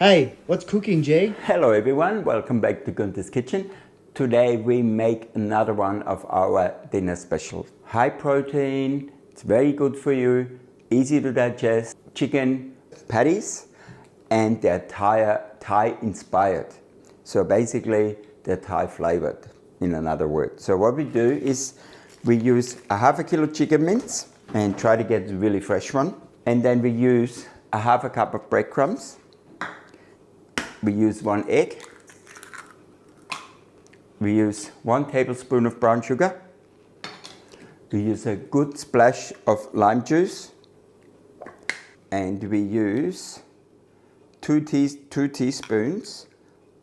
Hey, what's cooking, Jay? Hello everyone, welcome back to Gunther's Kitchen. Today we make another one of our dinner specials. High protein, it's very good for you, easy to digest, chicken patties, and they're Thai inspired. So basically they're Thai flavored, in another word. So what we do is we use a half a kilo chicken mince and try to get a really fresh one. And then we use a half a cup of breadcrumbs. We use 1 egg. We use 1 tablespoon of brown sugar. We use a good splash of lime juice. And we use 2 teaspoons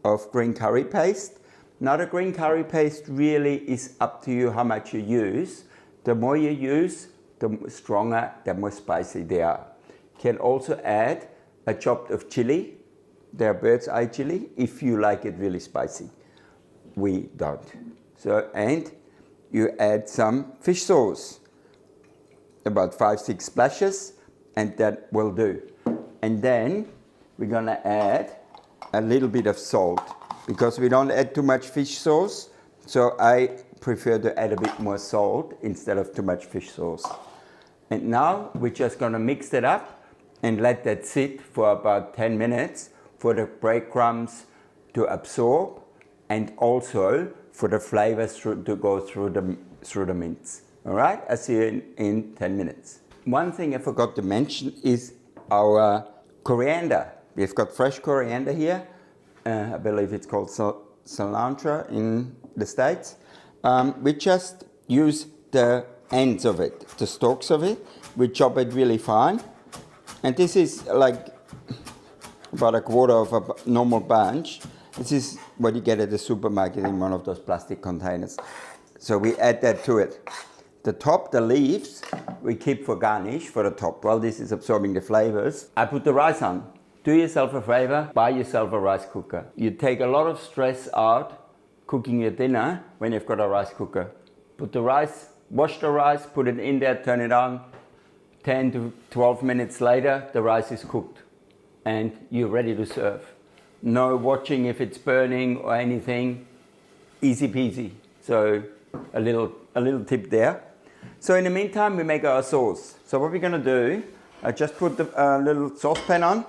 of green curry paste. Now the green curry paste really is up to you how much you use. The more you use, the stronger, the more spicy they are. You can also add a chop of chili. They're bird's eye chili if you like it really spicy. We don't. So, and you add some fish sauce, about 5-6 splashes, and that will do. And then we're gonna add a little bit of salt because we don't add too much fish sauce. So I prefer to add a bit more salt instead of too much fish sauce. And now we're just gonna mix it up and let that sit for about 10 minutes for the breadcrumbs to absorb and also for the flavors to go through the mince. All right, I'll see you in 10 minutes. One thing I forgot to mention is our coriander. We've got fresh coriander here. I believe it's called cilantro in the States. We just use the ends of it, the stalks of it. We chop it really fine. And this is like about a quarter of a normal bunch. This is what you get at the supermarket in one of those plastic containers. So we add that to it. The top, the leaves, we keep for garnish for the top. While this is absorbing the flavors, I put the rice on. Do yourself a favor, buy yourself a rice cooker. You take a lot of stress out cooking your dinner when you've got a rice cooker. Put the rice, wash the rice, put it in there, turn it on. 10 to 12 minutes later, the rice is cooked and you're ready to serve. No watching if it's burning or anything, easy peasy. So a little tip there. So in the meantime, we make our sauce. So what we're gonna do, I just put the little saucepan on.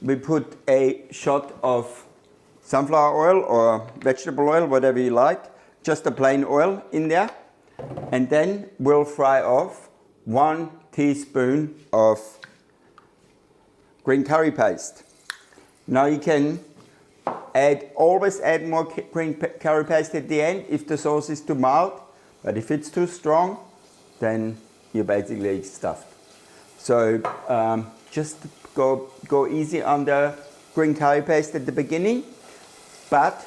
We put a shot of sunflower oil or vegetable oil, whatever you like, just a plain oil in there. And then we'll fry off 1 teaspoon of green curry paste. Now you can always add more green curry paste at the end if the sauce is too mild, but if it's too strong, then you're basically stuffed. So just go easy on the green curry paste at the beginning, but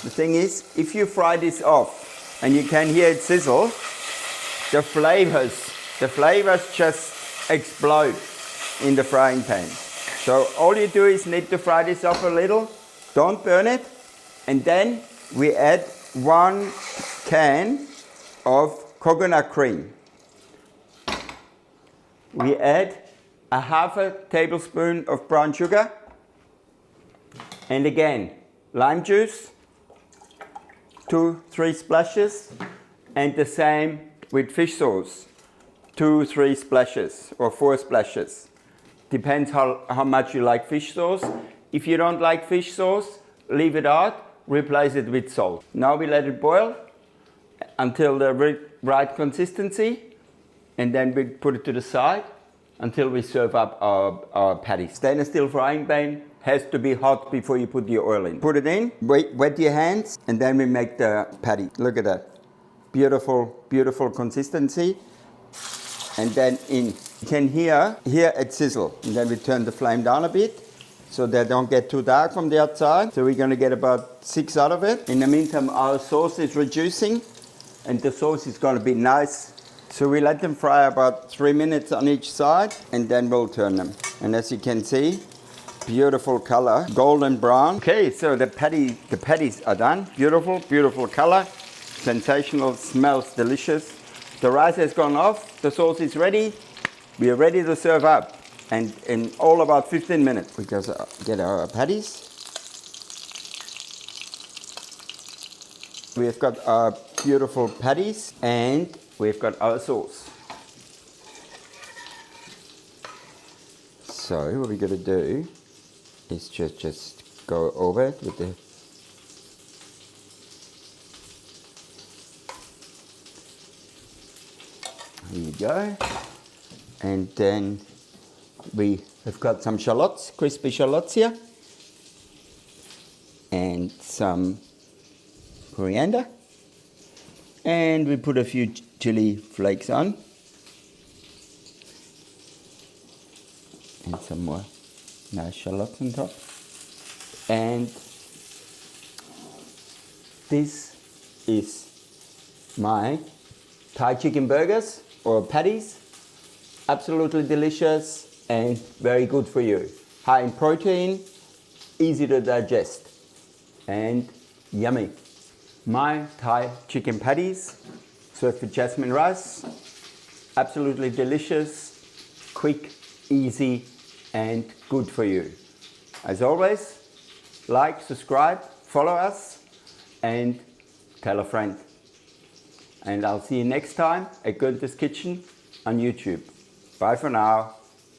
the thing is, if you fry this off and you can hear it sizzle, the flavors just explode in the frying pan. So all you do is need to fry this off a little, don't burn it, and then we add 1 can of coconut cream. We add a half a tablespoon of brown sugar, and again, lime juice, 2-3 splashes, and the same with fish sauce, 2-3 splashes or 4 splashes. Depends how much you like fish sauce. If you don't like fish sauce, leave it out, replace it with salt. Now we let it boil until the right consistency, and then we put it to the side until we serve up our patties. Stainless steel frying pan has to be hot before you put your oil in. Put it in, wet your hands, and then we make the patty. Look at that. Beautiful, beautiful consistency. And then in. You can hear it sizzle. And then we turn the flame down a bit so they don't get too dark from the outside. So we're gonna get about 6 out of it. In the meantime, our sauce is reducing and the sauce is gonna be nice. So we let them fry about 3 minutes on each side and then we'll turn them. And as you can see, beautiful color, golden brown. Okay, so the patties are done. Beautiful, beautiful color, sensational, smells delicious. The rice has gone off, the sauce is ready. We are ready to serve up. And in all about 15 minutes, we just get our patties. We've got our beautiful patties and we've got our sauce. So what we're going to do is just go over it with the Here you go. And then we have got some shallots, crispy shallots here. And some coriander. And we put a few chili flakes on. And some more nice shallots on top. And this is my Thai chicken burgers or patties. Absolutely delicious and very good for you. High in protein, easy to digest, and yummy. My Thai chicken patties served with jasmine rice. Absolutely delicious, quick, easy, and good for you. As always, like, subscribe, follow us, and tell a friend. And I'll see you next time at Gunther's Kitchen on YouTube. Bye for now.